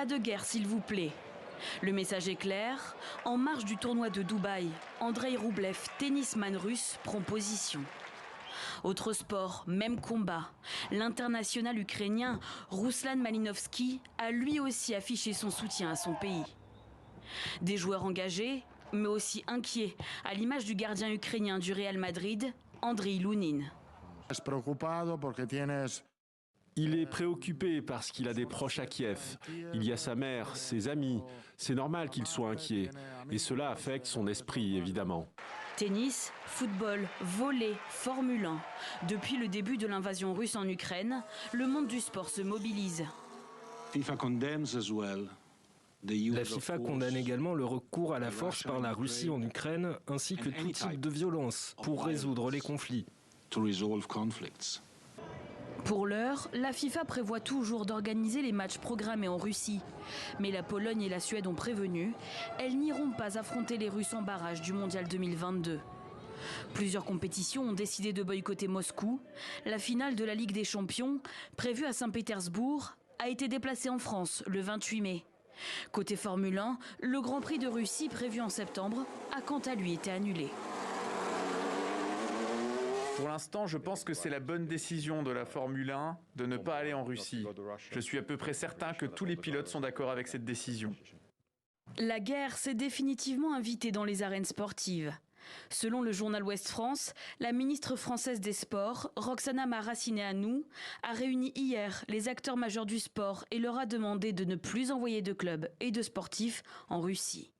Pas de guerre s'il vous plaît. Le message est clair. En marge du tournoi de Dubaï, Andrei Roublev, tennisman russe, prend position. Autre sport, même combat. L'international ukrainien Ruslan Malinovski a lui aussi affiché son soutien à son pays. Des joueurs engagés, mais aussi inquiets, à l'image du gardien ukrainien du Real Madrid, Andriy Lounine. Il est préoccupé parce qu'il a des proches à Kiev. Il y a sa mère, ses amis. C'est normal qu'il soit inquiet. Et cela affecte son esprit, évidemment. Tennis, football, volley, Formule 1. Depuis le début de l'invasion russe en Ukraine, le monde du sport se mobilise. La FIFA condamne également le recours à la force par la Russie en Ukraine, ainsi que tout type de violence pour résoudre les conflits. Pour l'heure, la FIFA prévoit toujours d'organiser les matchs programmés en Russie. Mais la Pologne et la Suède ont prévenu, elles n'iront pas affronter les Russes en barrage du Mondial 2022. Plusieurs compétitions ont décidé de boycotter Moscou. La finale de la Ligue des Champions, prévue à Saint-Pétersbourg, a été déplacée en France le 28 mai. Côté Formule 1, le Grand Prix de Russie prévu en septembre a quant à lui été annulé. Pour l'instant, je pense que c'est la bonne décision de la Formule 1 de ne pas aller en Russie. Je suis à peu près certain que tous les pilotes sont d'accord avec cette décision. La guerre s'est définitivement invitée dans les arènes sportives. Selon le journal Ouest France, la ministre française des Sports, Roxana Maracineanu, a réuni hier les acteurs majeurs du sport et leur a demandé de ne plus envoyer de clubs et de sportifs en Russie.